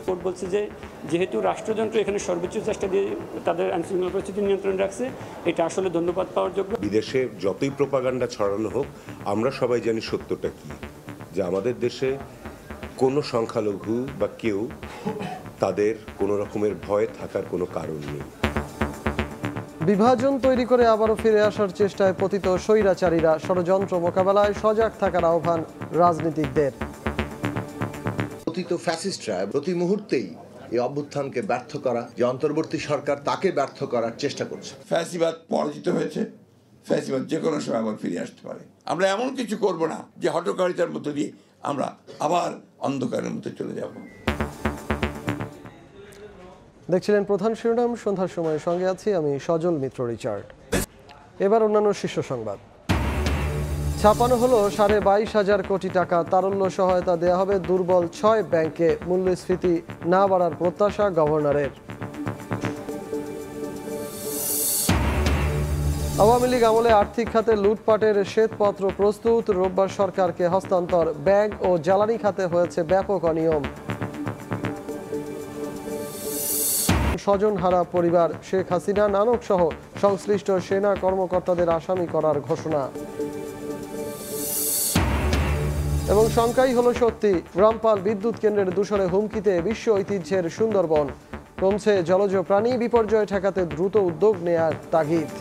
Court বলছে যে যেহেতু রাষ্ট্রযন্ত্র এখানে সর্বোচ্চ চেষ্টা দিয়ে তাদের আইনশৃঙ্খলা পরিস্থিতি নিয়ন্ত্রণে রাখছে, এটা আসলে ধন্যবাদ পাওয়ার যোগ্য। বিদেশে যতই প্রোপাগান্ডা ছড়ানো হোক, আমরা সবাই জানি সত্যটা কি, যে আমাদের দেশে কোনো সংখ্যালঘু বা কেউ তাদের কোনো রকমের ভয় থাকার কোনো কারণ নেই। বিভাজন তৈরি করে আবারও ফিরে আসার চেষ্টায় পতিত স্বৈরাচারীরা, ষড়যন্ত্র মোকাবেলায় সজাগ থাকার আহ্বান রাজনীতিকদের। পতিত ফ্যাসিস্টরা প্রতি মুহূর্তেই এই অভ্যুত্থানকে ব্যর্থ করা, যে অন্তর্বর্তী সরকার তাকে ব্যর্থ করার চেষ্টা করছে। ফ্যাসিবাদ পরাজিত হয়েছে, ফ্যাসিবাদ যে কোনো সময় আবার ফিরে আসতে পারে। আমরা এমন কিছু করব না যে হঠকারিতার মধ্য দিয়ে আমরা আবার অন্ধকারের মধ্যে চলে যাব। দেখছিলেন প্রধান শিরোনাম, সন্ধ্যার সময় সঙ্গে আছি আমি সজল মিত্র রিচার্ড। এবার অন্যান্য শীর্ষ সংবাদ। ছাপানো হলো 22,500 কোটি টাকা তারল্য সহায়তা দেয়া হবে দুর্বল 6 ব্যাংকে, মূল্যস্ফীতি না বাড়ার প্রত্যাশা গভর্নরের। আওয়ামী লীগ আমলে আর্থিক খাতে লুটপাটের শ্বেতপত্র প্রস্তুত, রোববার সরকারকে হস্তান্তর। ব্যাংক ও জ্বালানি খাতে হয়েছে ব্যাপক অনিয়ম। স্বজনহারা পরিবার, শেখ হাসিনা, নানক সহ সংশ্লিষ্ট সেনা কর্মকর্তাদের আসামি করার ঘোষণা। এবং শঙ্কাই হলো সত্যি, রামপাল বিদ্যুৎ কেন্দ্রের দূষণে হুমকিতে বিশ্ব ঐতিহ্যের সুন্দরবন। কমছে জলজ প্রাণী, বিপর্যয় ঠেকাতে দ্রুত উদ্যোগ নেয়ার তাগিদ।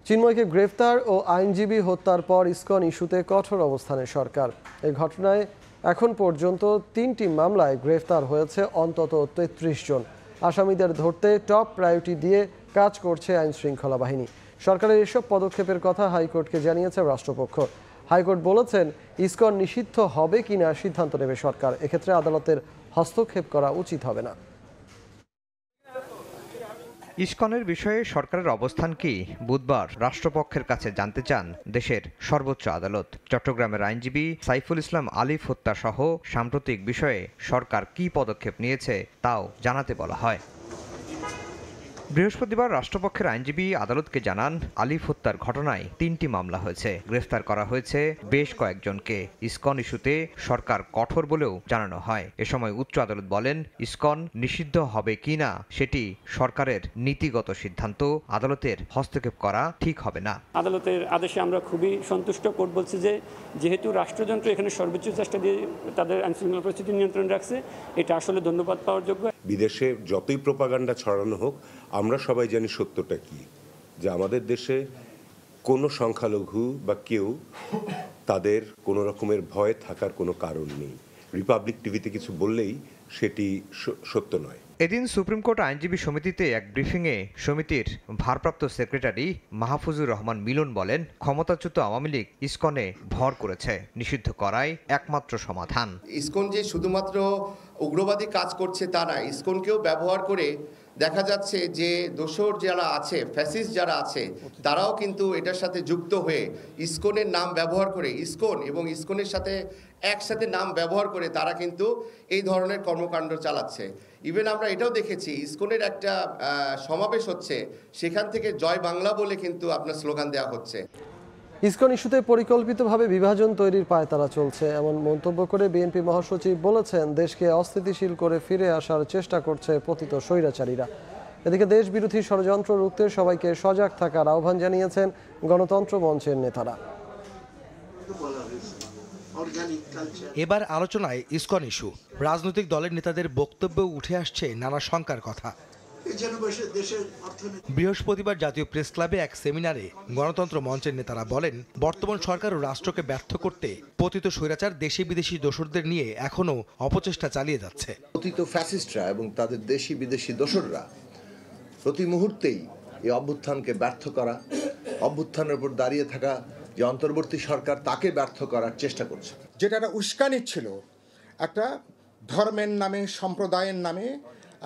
চিন্ময়কে গ্রেফতার ও আইনজীবী হত্যার পর ইসকন ইস্যুতে কঠোর অবস্থানে সরকার। এই ঘটনায় এখন পর্যন্ত 3টি মামলায় গ্রেফতার হয়েছে অন্তত 33 জন। আসামিদের ধরতে টপ প্রায়োরিটি দিয়ে কাজ করছে আইন শৃঙ্খলা বাহিনী। সরকারের এসব পদক্ষেপের কথা হাইকোর্টকে জানিয়েছে রাষ্ট্রপক্ষ। হাইকোর্ট বলেছেন, ইসকন নিষিদ্ধ হবে কিনা সিদ্ধান্ত নেবে সরকার, এক্ষেত্রে আদালতের হস্তক্ষেপ করা উচিত হবে না। ইসকনের বিষয়ে সরকারের অবস্থান কি বুধবার রাষ্ট্রপক্ষের কাছে জানতে চান দেশের সর্বোচ্চ আদালত। চট্টগ্রামের আইনজীবী সাইফুল ইসলাম আলিফ হত্যা সহ সাম্প্রতিক বিষয়ে সরকার কি পদক্ষেপ নিয়েছে তাও জানাতে বলা হয়। বৃহস্পতিবার রাষ্ট্রপক্ষের আইনজীবী আদালতকে জানান, আলিফ হত্যার ঘটনায় 3টি মামলা হয়েছে, গ্রেফতার করা হয়েছে বেশ কয়েকজনকে। ইসকন ইস্যুতে সরকার কঠোর বলেও জানানো হয়। এ সময় উচ্চ আদালত বলেন, ইসকন নিষিদ্ধ হবে কিনা সেটি সরকারের নীতিগত সিদ্ধান্ত, আদালতের হস্তক্ষেপ করা ঠিক হবে না। আদালতের আদেশে আমরা খুবই সন্তুষ্ট। কোর্ট বলছে যে যেহেতু রাষ্ট্রযন্ত্র এখানে সর্বোচ্চ চেষ্টা দিয়ে তাদের আইনশৃঙ্খলা পরিস্থিতি নিয়ন্ত্রণে রাখছে, এটা আসলে ধন্যবাদ পাওয়ার যোগ্য। বিদেশে যতই প্রোপাগান্ডা ছড়ানো হোক, আমরা সবাই জানি সত্যটা কি, যে আমাদের দেশে কোনো সংখ্যালঘু বা কেউ তাদের কোনো রকমের ভয় থাকার কোনো কারণ নেই। রিপাবলিক টিভিতে কিছু বললেই সেটি সত্য নয়। এদিন সুপ্রিম কোর্ট আইনজীবী সমিতিতে এক ব্রিফিংয়ে সমিতির ভারপ্রাপ্ত সেক্রেটারি মাহফুজুর রহমান মিলন বলেন, ক্ষমতাচ্যুত আওয়ামী লীগ ইসকনে ভর করেছে, নিষিদ্ধ করাই একমাত্র সমাধান। ইসকন যে শুধুমাত্র উগ্রবাদী কাজ করছে তা না, ইসকনকেও ব্যবহার করে দেখা যাচ্ছে যে দোসর যারা আছে, ফ্যাসিস্ট যারা আছে, তারাও কিন্তু এটার সাথে যুক্ত হয়ে ইসকনের নাম ব্যবহার করে, ইসকন এবং ইসকনের সাথে একসাথে নাম ব্যবহার করে তারা কিন্তু এই ধরনের কর্মকাণ্ড চালাচ্ছে। ইভেন আমরা এটাও দেখেছি, ইসকনের একটা সমাবেশ হচ্ছে, সেখান থেকে জয় বাংলা বলে কিন্তু আপনার স্লোগান দেওয়া হচ্ছে। ইসকন ইস্যুতে পরিকল্পিতভাবে বিভাজন তৈরির পায়তারা চলছে, এমন মন্তব্য করে বিএনপি মহাসচিব বলেছেন, দেশকে অস্থিতিশীল করে ফিরে আসার চেষ্টা করছে পতিত স্বৈরাচারীরা। এদিকে দেশ বিরোধী ষড়যন্ত্র রুখতে সবাইকে সজাগ থাকার আহ্বান জানিয়েছেন গণতন্ত্র মঞ্চের নেতারা। এবার আলোচনায় ইসকন ইস্যু, রাজনৈতিক দলের নেতাদের বক্তব্যে উঠে আসছে নানা শঙ্কার কথা। বৃহস্পতিবার জাতীয় প্রেস ক্লাবে এক সেমিনারে গণতন্ত্র মঞ্চের নেতারা বলেন, বর্তমান সরকার ও রাষ্ট্রকে ব্যর্থ করতে পতিত স্বৈরাচার দেশি বিদেশি দোসরদের নিয়ে এখনো অপচেষ্টা চালিয়ে যাচ্ছে। পতিত ফ্যাসিস্টরা এবং তাদের দেশি বিদেশি দোসররা প্রতি মুহূর্তেই এই অভ্যুত্থানকে ব্যর্থ করা, অভ্যুত্থানের উপর দাঁড়িয়ে থাকা যে অন্তর্বর্তী সরকার তাকে ব্যর্থ করার চেষ্টা করছে। যেটা একটা উস্কানি ছিল, একটা ধর্মের নামে, সম্প্রদায়ের নামে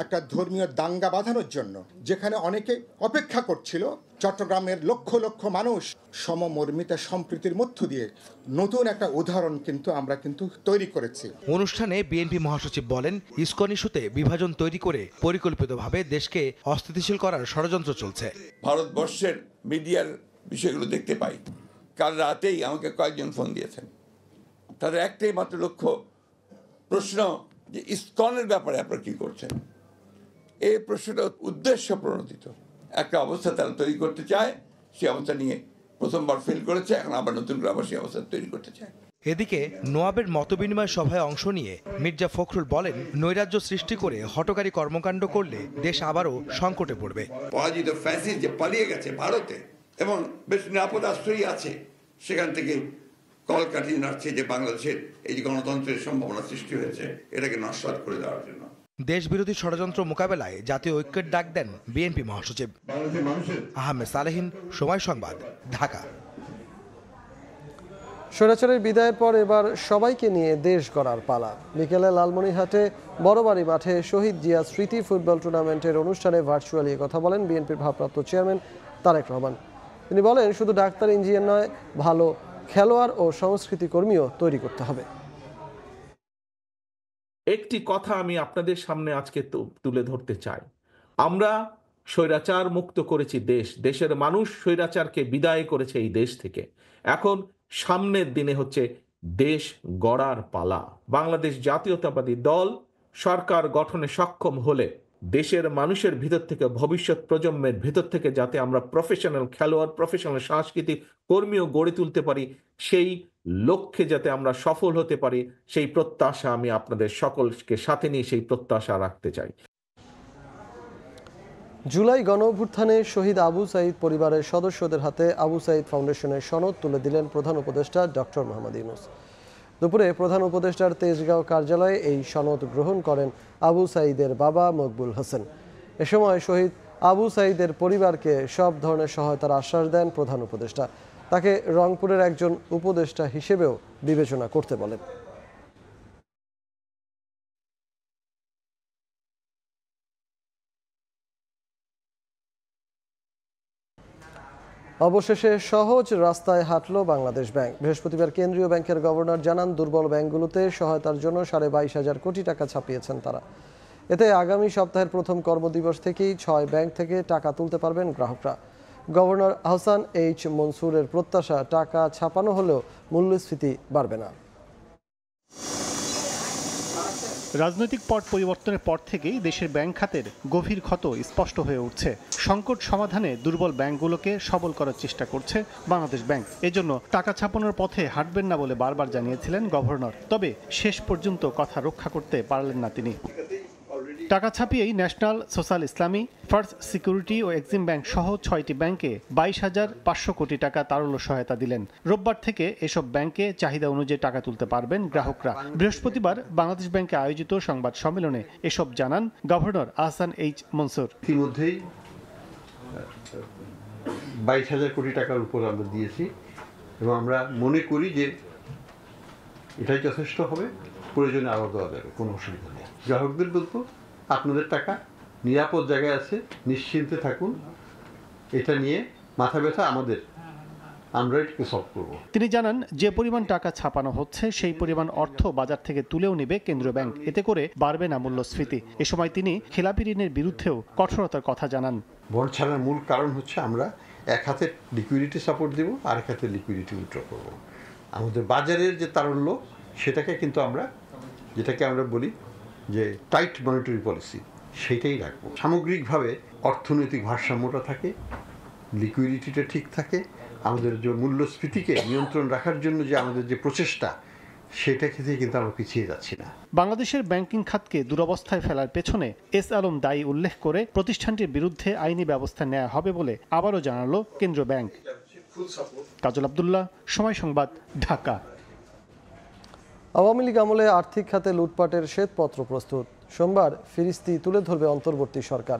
একটা ধর্মীয় দাঙ্গা বাঁধানোর জন্য, যেখানে অনেকে অপেক্ষা করছিল চট্টগ্রামের লক্ষ লক্ষ মানুষ সমমর্মিতা সম্প্রীতির মধ্য দিয়ে নতুন একটা উদাহরণ আমরা তৈরি করেছি। অনুষ্ঠানে বিএনপি মহাসচিব বলেন, ইসকন ইস্যুতে বিভাজন তৈরি করে পরিকল্পিতভাবে দেশকে অস্থিতিশীল করার ষড়যন্ত্র চলছে। ভারতবর্ষের মিডিয়ার বিষয়গুলো দেখতে পাই। কাল রাতেই আমাকে কয়েকজন ফোন দিয়েছেন, তাদের একটাই মাত্র লক্ষ্য, প্রশ্ন যে ইসকনের ব্যাপারে আপনারা কি করছেন। এই প্রশ্নটা উদ্দেশ্য প্রণোদিত একটা অবস্থা তারা তৈরি করতে চায়। সেই অবস্থা নিয়ে প্রথমবার ফেল করেছে, এখন আবার নতুন করে আবার সেই অবস্থা তৈরি করতে চায়। এদিকে নোয়াবের মতবিনিময় সভায় অংশ নিয়ে মির্জা ফখরুল বলেন, নৈরাজ্য সৃষ্টি করে হঠকারী কর্মকাণ্ড করলে দেশ আবারও সংকটে পড়বে। পরাজিত ফ্যাসিস্ট যে পালিয়ে গেছে ভারতে এবং বেশ নিরাপদ আশ্রয়ই আছে, সেখান থেকে কল কাটিয়ে নাড়ছে যে বাংলাদেশের এই যে গণতন্ত্রের সম্ভাবনা সৃষ্টি হয়েছে, এটাকে নস্যাৎ করে দেওয়ার জন্য। দেশবিরোধী ষড়যন্ত্র মোকাবেলায় জাতীয় ঐক্যের ডাক দেন বিএনপি মহাসচিব। আহমেদ সালেহিন, সময় সংবাদ, ঢাকা। স্বৈরাচারের বিদায়ের পর এবার সবাইকে নিয়ে দেশ গড়ার পালা। বিকেলে লালমনিরহাটে বড়বাড়ি মাঠে শহীদ জিয়া স্মৃতি ফুটবল টুর্নামেন্টের অনুষ্ঠানে ভার্চুয়ালি কথা বলেন বিএনপির ভারপ্রাপ্ত চেয়ারম্যান তারেক রহমান। তিনি বলেন, শুধু ডাক্তার ইঞ্জিনিয়ার নয়, ভালো খেলোয়াড় ও সংস্কৃতি কর্মীও তৈরি করতে হবে। একটি কথা আমি আপনাদের সামনে আজকে তুলে ধরতে চাই। আমরা স্বৈরাচার মুক্ত করেছি দেশের মানুষ স্বৈরাচারকে বিদায় করেছে এই দেশ থেকে। এখন সামনের দিনে হচ্ছে দেশ গড়ার পালা। বাংলাদেশ জাতীয়তাবাদী দল সরকার গঠনে সক্ষম হলে দেশের মানুষের ভিতর থেকে, ভবিষ্যৎ প্রজন্মের ভিতর থেকে যাতে আমরা প্রফেশনাল খেলোয়াড়, প্রফেশনাল সাংস্কৃতিক কর্মীও গড়ে তুলতে পারি, সেই লক্ষ্যে যাতে আমরা সফল হতে পারি, সেই প্রত্যাশা আমি আপনাদের সকলকে সাথে নিয়ে সেই প্রত্যাশা রাখতে চাই। জুলাই গণঅভ্যুত্থানে শহীদ আবু সাঈদ পরিবারের সদস্যদের হাতে আবু সাঈদ ফাউন্ডেশনের সনদ তুলে দিলেন প্রধান উপদেষ্টা ডক্টর মোহাম্মদ ইউনূস। দুপুরে প্রধান উপদেষ্টার তেজগাঁও কার্যালয়ে এই সনদ গ্রহণ করেন আবু সাঈদের বাবা মকবুল হোসেন। এ সময় শহীদ আবু সাঈদের পরিবারকে সব ধরনের সহায়তার আশ্বাস দেন প্রধান উপদেষ্টা। তাকে রংপুরের একজন উপদেষ্টা হিসেবেও বিবেচনা করতে বলেন। অবশেষে সহজ রাস্তায় হাঁটল বাংলাদেশ ব্যাংক। বৃহস্পতিবার কেন্দ্রীয় ব্যাংকের গভর্নর জানান, দুর্বল ব্যাংকগুলোতে সহায়তার জন্য 22,500 কোটি টাকা ছাপিয়েছেন তারা। এতে আগামী সপ্তাহের প্রথম কর্মদিবস থেকেই 6 ব্যাংক থেকে টাকা তুলতে পারবেন গ্রাহকরা। গভর্নর আহসান এইচ মনসুরের প্রত্যাশা, টাকা ছাপানো হলেও মূল্যস্ফীতি বাড়বে না। রাজনৈতিক পট পরিবর্তনের পর থেকেই দেশের ব্যাংক খাতের গভীর ক্ষত স্পষ্ট হয়ে উঠছে। সংকট সমাধানে দুর্বল ব্যাংকগুলোকে সবল করার চেষ্টা করছে বাংলাদেশ ব্যাংক। এজন্য টাকা ছাপানোর পথে হাঁটবেন না বলে বারবার জানিয়েছিলেন গভর্নর। তবে শেষ পর্যন্ত কথা রক্ষা করতে পারলেন না তিনি। টাকা ছাপিয়েই ন্যাশনাল সোশ্যাল ইসলামী, ফার্স্ট সিকিউরিটি ও এক্সিম ব্যাংক সহ 6টি ব্যাংকে 22,500 কোটি টাকা তারল্য সহায়তা দিলেন। রোববার থেকে এসব ব্যাংকে চাহিদা অনুযায়ী টাকা তুলতে পারবেন গ্রাহকরা। বৃহস্পতিবার বাংলাদেশ ব্যাংকে আয়োজিত সংবাদ সম্মেলনে এসব জানান গভর্নর আহসান এইচ মনসুর। ইতিমধ্যেই 22,000 কোটি টাকার উপর আমরা দিয়েছি এবং আমরা মনে করি যে এটাই যথেষ্ট হবে, প্রয়োজনে আরও দেওয়া যাবে, কোনো অসুবিধা নেই। গ্রাহকদের বলবো, আপনাদের টাকা নিরাপদ জায়গায় আছে, নিশ্চিন্তে থাকুন, এটা নিয়ে মাথা ব্যথা আমাদের, আমরা এটাকে সলভ করব। তিনি জানান, যে পরিমাণ টাকা ছাপানো হচ্ছে সেই পরিমাণ অর্থ বাজার থেকে তুলেও নেবে কেন্দ্রীয় ব্যাংক, এতে করে বাড়বে না মূল্যস্ফীতি। এ সময় তিনি খেলাপি ঋণের বিরুদ্ধেও কঠোরতার কথা জানান। বন্ড ছাড়ার মূল কারণ হচ্ছে আমরা এক হাতে লিকুইডিটি সাপোর্ট দেব, আরেক হাতে লিকুইডিটি উইথড্র করব। আমাদের বাজারের যে তারল্য, সেটাকে কিন্তু আমরা, যেটাকে আমরা বলি যে টাইট মনিটারি পলিসি, সেটাই রাখবো। সামগ্রিকভাবে অর্থনৈতিক ভারসাম্যটা থাকে, লিকুইডিটিটা ঠিক থাকে, আমাদের যে মূল্যস্ফীতিকে নিয়ন্ত্রণ রাখার জন্য যে আমাদের যে প্রচেষ্টা, সেটা ক্ষেত্রে কিন্তু আমরা পিছিয়ে যাচ্ছি না। বাংলাদেশের ব্যাংকিং খাতকে দুরবস্থায় ফেলার পেছনে এস আলম দায়ী উল্লেখ করে প্রতিষ্ঠানটির বিরুদ্ধে আইনি ব্যবস্থা নেওয়া হবে বলে আবারও জানালো কেন্দ্রীয় ব্যাংক। কাজল আব্দুল্লাহ, সময় সংবাদ, ঢাকা। আওয়ামী লীগ আমলে আর্থিক খাতে লুটপাটের শ্বেতপত্র প্রস্তুত। সোমবার ফিরিস্তি তুলে ধরবে অন্তর্বর্তী সরকার।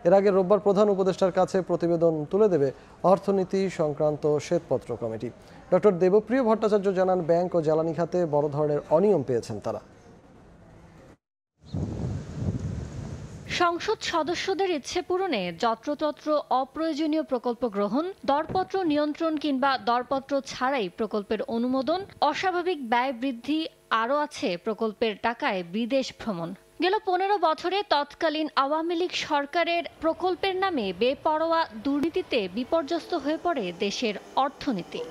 এর আগে রোববার প্রধান উপদেষ্টার কাছে প্রতিবেদন তুলে দেবে অর্থনীতি সংক্রান্ত শ্বেতপত্র কমিটি। ডক্টর দেবপ্রিয় ভট্টাচার্য জানান, ব্যাংক ও জ্বালানি খাতে বড় ধরনের অনিয়ম পেয়েছেন তারা। সংসদ সদস্যদের ইচ্ছে পূরণে যত্রতত্র অপ্রয়োজনীয় প্রকল্প গ্রহণ, দরপত্র নিয়ন্ত্রণ কিংবা দরপত্র ছাড়াই প্রকল্পের অনুমোদন, অস্বাভাবিক ব্যয় বৃদ্ধি, আরও আছে প্রকল্পের টাকায় বিদেশ ভ্রমণ। গেল 15 বছরে তৎকালীন আওয়ামী লীগ সরকারের প্রকল্পের নামে বেপরোয়া দুর্নীতিতে বিপর্যস্ত হয়ে পড়ে দেশের অর্থনীতি।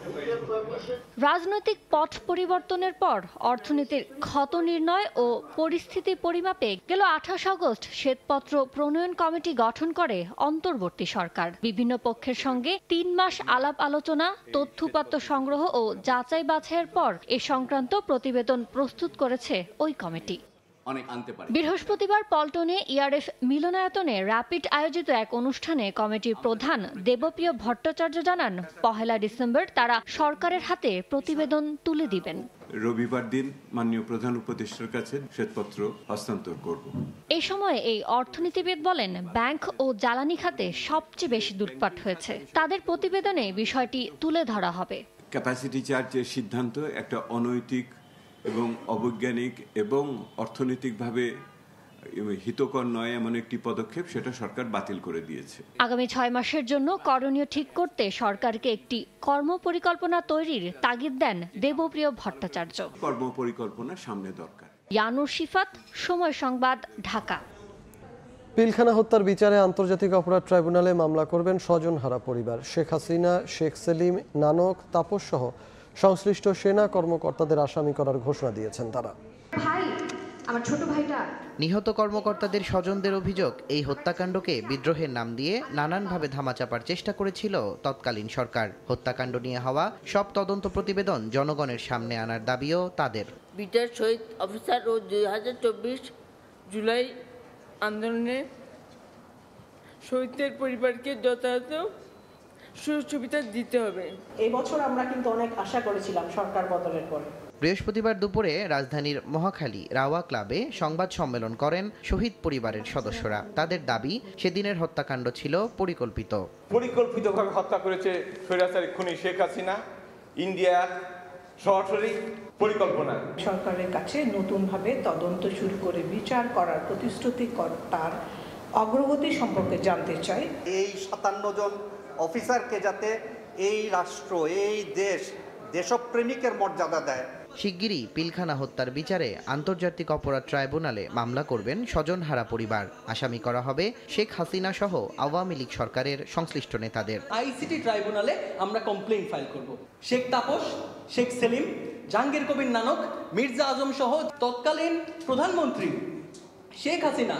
রাজনৈতিক পথ পরিবর্তনের পর অর্থনীতির ক্ষত নির্ণয় ও পরিস্থিতি পরিমাপে গেল 28 আগস্ট শ্বেতপত্র প্রণয়ন কমিটি গঠন করে অন্তর্বর্তী সরকার। বিভিন্ন পক্ষের সঙ্গে 3 মাস আলাপ আলোচনা, তথ্যোপাত্য সংগ্রহ ও যাচাই বাছাইয়ের পর এ সংক্রান্ত প্রতিবেদন প্রস্তুত করেছে ওই কমিটি। বৃহস্পতিবার পল্টনে ইআরএফ মিলনায়তনে র্যাপিড আয়োজিত এক অনুষ্ঠানে কমিটির প্রধান দেবপ্রিয় ভট্টাচার্য জানান, 1 ডিসেম্বর তারা সরকারের হাতে প্রতিবেদন তুলে দিবেন। রবিবার দিন মাননীয় প্রধান উপদেষ্টার কাছে শ্বেতপত্র হস্তান্তর করব। এই সময় এই অর্থনীতিবিদ বলেন, ব্যাংক ও জ্বালানি খাতে সবচেয়ে বেশি লুটপাট হয়েছে। তাদের প্রতিবেদনে বিষয়টি তুলে ধরা হবে। ক্যাপাসিটি চার্জের সিদ্ধান্ত একটা অনৈতিক এবং অবৈজ্ঞানিক এবং অর্থনৈতিকভাবে হিতকর নয় এমন একটি পদক্ষেপ, সেটা সরকার বাতিল করে দিয়েছে। আগামী 6 মাসের জন্য করণীয় ঠিক করতে সরকারকে একটি কর্মপরিকল্পনা তৈরির তাগিদ দেন দেবপ্রিয় ভট্টাচার্য। কর্মপরিকল্পনা সামনে দরকার। ইয়ানুর শিফাত, সময় সংবাদ, ঢাকা। পিলখানা হত্যার বিচারে আন্তর্জাতিক অপরাধ ট্রাইব্যুনালে মামলা করবেন স্বজনহারা পরিবার। শেখ হাসিনা, শেখ সেলিম, নানক, তাপস সহ সংশ্লিষ্ট সেনা কর্মকর্তাদের আসামি করার ঘোষণা দিয়েছেন তারা। নিহত কর্মকর্তাদের স্বজনদের অভিযোগ, এই হত্যাকাণ্ডকে বিদ্রোহের নাম দিয়ে নানানভাবে ধামাচাপার চেষ্টা করেছিল তৎকালীন সরকার। হত্যাকাণ্ড নিয়ে হওয়া সব তদন্ত প্রতিবেদন জনগণের সামনে আনার দাবিও তাদের। বিটার শহীদ অফিসার ও 2024 জুলাই আন্দোলনে শহীদদের পরিবারকে যথাযথ সুযোগ সুবিধা দিতে হবে। এই বছর আমরা কিন্তু অনেক আশা করেছিলাম সরকার বদলের পর। বৃহস্পতিবার দুপুরে রাজধানীর মহাখালী রাওয়া ক্লাবে সংবাদ সম্মেলন করেন শহীদ পরিবারের সদস্যরা। তাদের দাবি, সেদিনের হত্যাকাণ্ড ছিল পরিকল্পিতভাবে হত্যা করেছে স্বৈরাচারী খুনি শেখ হাসিনা। ইন্ডিয়ার সরাসরি পরিকল্পনা। সরকারের কাছে নতুনভাবে তদন্ত শুরু করে বিচার করার প্রতিশ্রুতি তার অগ্রগতি সম্পর্কে জানতে চাই। এই 57 জন অফিসারকে যাতে এই রাষ্ট্র, এই দেশ দেশপ্রেমিকের মর্যাদা দেয়। শিগগিরই পিলখানা হত্যার বিচারে আন্তর্জাতিক অপরাধ ট্রাইব্যুনালে মামলা করবেন স্বজনহারা পরিবার। আসামি করা হবে শেখ হাসিনা সহ আওয়ামী লীগ সরকারের সংশ্লিষ্ট নেতাদের। আইসিটি ট্রাইব্যুনালে আমরা কমপ্লেইন ফাইল করব। শেখ তাপস, শেখ সেলিম, জাহাঙ্গীর কবির নানক, মির্জা আজম সহ তৎকালীন প্রধানমন্ত্রী শেখ হাসিনা,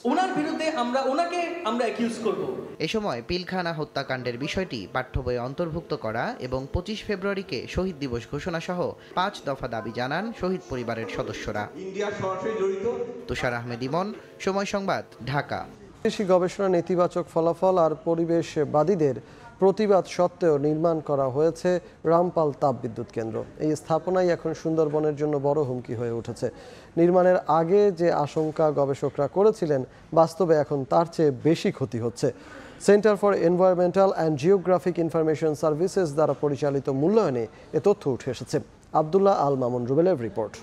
ওনার বিরুদ্ধে ওনাকে আমরা অ্যাকিউজ করব। এ সময় পিলখানা হত্যাকাণ্ডের বিষয়টি পাঠ্য বইয়ে অন্তর্ভুক্ত করা এবং 25 ফেব্রুয়ারিকে শহীদ দিবস ঘোষণা সহ 5 দফা দাবি জানান শহীদ পরিবারের সদস্যরা। তুষার আহমেদ ইমন, সময় সংবাদ, ঢাকা। কৃষি গবেষণা নেতিবাচক ফলাফল আর পরিবেশবাদীদের প্রতিবাদ সত্ত্বেও নির্মাণ করা হয়েছে রামপাল তাপবিদ্যুৎ কেন্দ্র। এই স্থাপনাই এখন সুন্দরবনের জন্য বড় হুমকি হয়ে উঠেছে। নির্মাণের আগে যে আশঙ্কা গবেষকরা করেছিলেন, বাস্তবে এখন তার চেয়ে বেশি ক্ষতি হচ্ছে। Centre for environmental and geographic information services দ্বারা পরিচালিত মূল্যায়নে এ তথ্য উঠে এসেছে। আব্দুল্লাহ আল মামুন রুবেলের রিপোর্ট।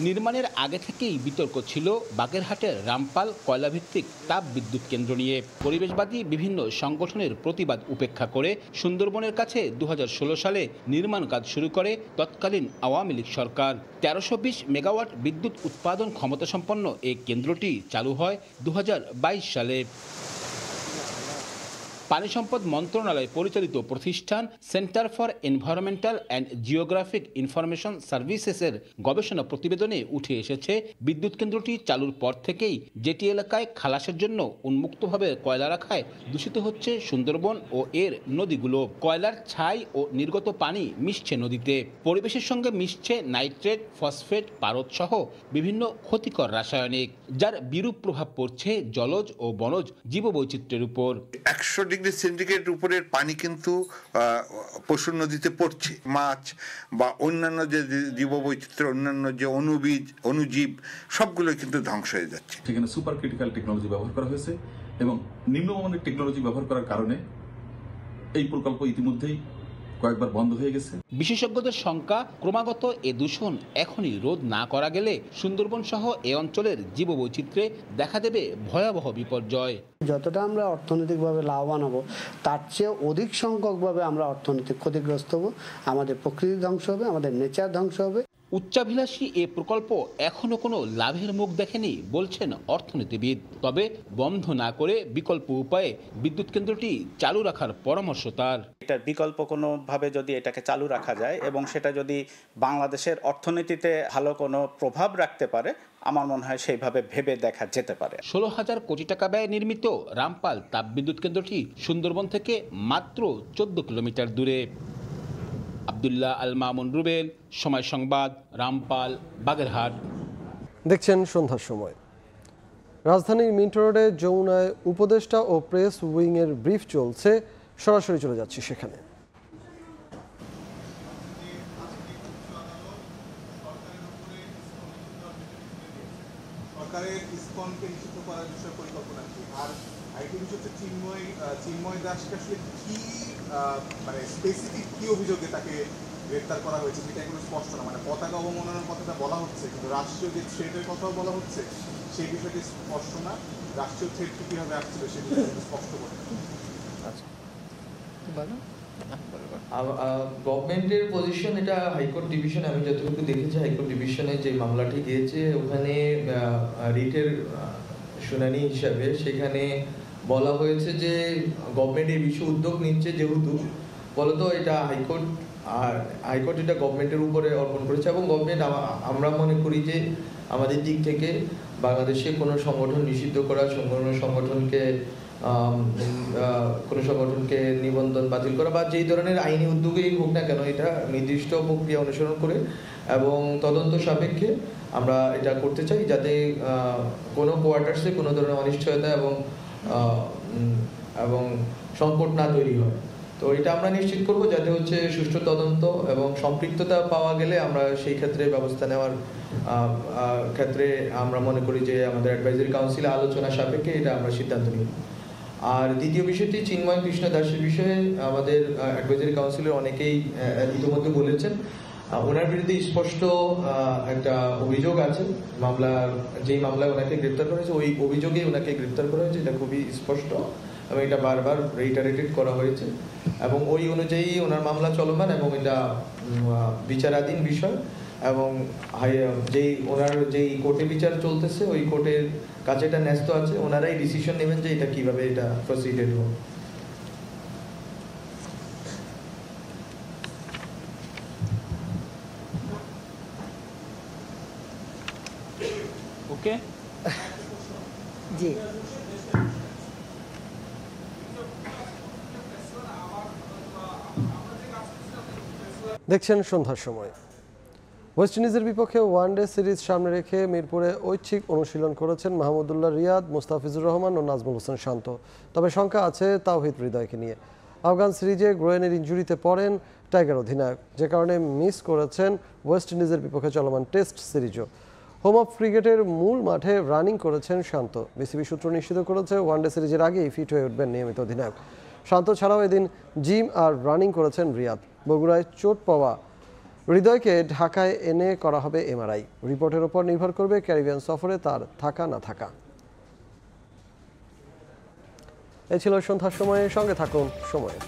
নির্মাণের আগে থেকেই বিতর্ক ছিল বাগেরহাটের রামপাল কয়লাভিত্তিক তাপ বিদ্যুৎ কেন্দ্র নিয়ে। পরিবেশবাদী বিভিন্ন সংগঠনের প্রতিবাদ উপেক্ষা করে সুন্দরবনের কাছে 2016 সালে নির্মাণ কাজ শুরু করে তৎকালীন আওয়ামী লীগ সরকার। 1320 মেগাওয়াট বিদ্যুৎ উৎপাদন ক্ষমতাসম্পন্ন এই কেন্দ্রটি চালু হয় 2022 সালে। পানি সম্পদ মন্ত্রণালয় পরিচালিত প্রতিষ্ঠান centre for environmental and geographic information সার্ভিসেসের গবেষণা প্রতিবেদনে উঠে এসেছে, বিদ্যুৎ কেন্দ্রটি চালুর পর থেকেই জেটি এলাকায় খালাসের জন্য উন্মুক্তভাবে কয়লা রাখায় দূষিত হচ্ছে সুন্দরবন ও এর নদীগুলো। কয়লার ছাই ও নির্গত পানি মিশছে নদীতে, পরিবেশের সঙ্গে মিশছে নাইট্রেট, ফসফেট, পারদ সহ বিভিন্ন ক্ষতিকর রাসায়নিক, যার বিরূপ প্রভাব পড়ছে জলজ ও বনজ জীববৈচিত্র্যের উপর। 100 ডিগ্রি সেন্টিগ্রেড উপরের পানি কিন্তু পশুর নদীতে পড়ছে। মাছ বা অন্যান্য যে জীববৈচিত্র্য, অন্যান্য যে অণুজীব সবগুলো কিন্তু ধ্বংস হয়ে যাচ্ছে। সেখানে সুপার ক্রিটিক্যাল টেকনোলজি ব্যবহার করা হয়েছে এবং নিম্নমানের টেকনোলজি ব্যবহার করার কারণে এই প্রকল্প ইতিমধ্যেই কয়েকবার বন্ধ হয়ে গেছে। বিশেষজ্ঞদের শঙ্কা, ক্রমাগত এ দূষণ এখনই রোধ না করা গেলে সুন্দরবন সহ এ অঞ্চলের জীববৈচিত্র্যে দেখা দেবে ভয়াবহ বিপর্যয়। যতটা আমরা অর্থনৈতিকভাবে লাভবান হব, তার চেয়ে অধিক সংখ্যকভাবে আমরা অর্থনৈতিক ক্ষতিগ্রস্ত হব, আমাদের প্রকৃতি ধ্বংস হবে, আমাদের নেচার ধ্বংস হবে। উচ্চাভিলাষী এ প্রকল্প এখনো কোনো লাভের মুখ দেখেনি বলছেন অর্থনীতিবিদ। তবে বন্ধ না করে বিকল্প উপায়ে বিদ্যুৎ কেন্দ্রটি চালু রাখার পরামর্শ তার। এটার বিকল্প কোনোভাবে যদি এটাকে চালু রাখা যায় এবং সেটা যদি বাংলাদেশের অর্থনীতিতে ভালো কোনো প্রভাব রাখতে পারে, আমার মনে হয় সেইভাবে ভেবে দেখা যেতে পারে। 16,000 কোটি টাকা ব্যয়ে নির্মিত রামপাল তাপবিদ্যুৎ কেন্দ্রটি সুন্দরবন থেকে মাত্র 14 কিলোমিটার দূরে। আব্দুল্লাহ আল মামুন রুবেল, সময় সংবাদ, রামপাল, বাগেরহাট। দেখছেন সন্ধ্যার সময়। রাজধানীর মিন্টো রোডে যমুনায় উপদেষ্টা ও প্রেস উইংয়ের ব্রিফ চলছে, সরাসরি চলে যাচ্ছি সেখানে। সরকারের ইসকনকে নিষিদ্ধ করার বিষয়ে পরিকল্পনা কি, আর আরেকটি বিষয় হচ্ছে চিন্ময় দাসকে আসলে কি মানে স্পেসিফিক কি অভিযোগে তাকে গ্রেফতার করা হয়েছে সেটা এখনো স্পষ্ট না। মানে পতাকা অবমাননার কথাটা বলা হচ্ছে, কিন্তু রাষ্ট্রীয় যে থ্রেটের কথাও বলা হচ্ছে সেই বিষয়টি স্পষ্ট না। রাষ্ট্রীয় থ্রেটটি কীভাবে আসছিল সেই বিষয়টি স্পষ্ট করে। আচ্ছা, গভর্নমেন্টের পজিশন, এটা হাইকোর্ট ডিভিশনে, আমি যতটুকু দেখেছি হাইকোর্ট ডিভিশনে যে মামলাটি গিয়েছে ওখানে রিটের শুনানি হিসাবে সেখানে বলা হয়েছে যে গভর্নমেন্ট এই বিষয়ে উদ্যোগ নিচ্ছে, যেহেতু বলতো এটা হাইকোর্ট, আর হাইকোর্ট এটা গভর্নমেন্টের উপরে অর্পণ করেছে এবং গভর্নমেন্ট, আমরা মনে করি যে আমাদের দিক থেকে বাংলাদেশে কোনো সংগঠন নিষিদ্ধ করা, কোনো সংগঠনকে নিবন্ধন বাতিল করা বা যেই ধরনের আইনি উদ্যোগেই হোক না কেন, এটা নির্দিষ্ট প্রক্রিয়া অনুসরণ করে এবং তদন্ত সাপেক্ষে আমরা এটা করতে চাই, যাতে কোনো কোয়ার্টার্সে কোনো ধরনের অনিশ্চয়তা এবং সংকট না তৈরি হয়। তো এটা আমরা নিশ্চিত করব যাতে হচ্ছে সুষ্ঠু তদন্ত এবং সম্পৃক্ততা পাওয়া গেলে আমরা সেই ক্ষেত্রে ব্যবস্থা নেওয়ার ক্ষেত্রে আমরা মনে করি যে আমাদের অ্যাডভাইজারি কাউন্সিলে আলোচনা সাপেক্ষে এটা আমরা সিদ্ধান্ত নিই। আর দ্বিতীয় বিষয়টি চিন্ময় কৃষ্ণ দাসের বিষয়ে আমাদের অ্যাডভাইজারি কাউন্সিলের অনেকেই ইতিমধ্যে বলেছেন, ওনার বিরুদ্ধে স্পষ্ট একটা অভিযোগ আছে। যেই মামলায় ওনাকে গ্রেপ্তার করা হয়েছে ওই অভিযোগেই ওনাকে গ্রেপ্তার করা হয়েছে, এটা খুবই স্পষ্ট এবং এটা বারবার রিটারেটেড করা হয়েছে এবং ওই অনুযায়ী ওনার মামলা চলমান এবং এটা বিচারাধীন বিষয় এবং যেই কোর্টে বিচার চলতেছে ওই কোর্টের কাছে এটা ন্যস্ত আছে, ওনারাই ডিসিশন নেবেন যে এটা কিভাবে এটা প্রসিডেড হবে। ওকে, জি। দেখছেন সন্ধ্যার সময়। ওয়েস্ট ইন্ডিজের বিপক্ষে ওয়ানডে সিরিজ সামনে রেখে মিরপুরে ঐচ্ছিক অনুশীলন করেছেন মাহমুদুল্লাহ রিয়াদ, মুস্তাফিজুর রহমান ও নাজমুল হোসেন শান্ত। তবে শঙ্কা আছে তাওহিদ হৃদয়কে নিয়ে। আফগান সিরিজে গ্রোয়েনের ইনজুরিতে পড়েন টাইগার অধিনায়ক, যে কারণে মিস করেছেন ওয়েস্ট ইন্ডিজের বিপক্ষে চলমান টেস্ট সিরিজও। হোম অফ ক্রিকেটের মূল মাঠে রানিং করেছেন শান্ত। বিসিবি সূত্র নিশ্চিত করেছে ওয়ানডে সিরিজের আগেই ফিট হয়ে উঠবেন নিয়মিত অধিনায়ক। শান্ত ছাড়াও এদিন জিম আর রানিং করেছেন রিয়াদ। বগুড়ায় চোট পাওয়া হৃদয়কে ঢাকায় এনে করা হবে এমআরআই। রিপোর্টের ওপর নির্ভর করবে ক্যারিবিয়ান সফরে তার থাকা না থাকা। এ ছিল সন্ধ্যার সময়ের সঙ্গে থাকুন সময়।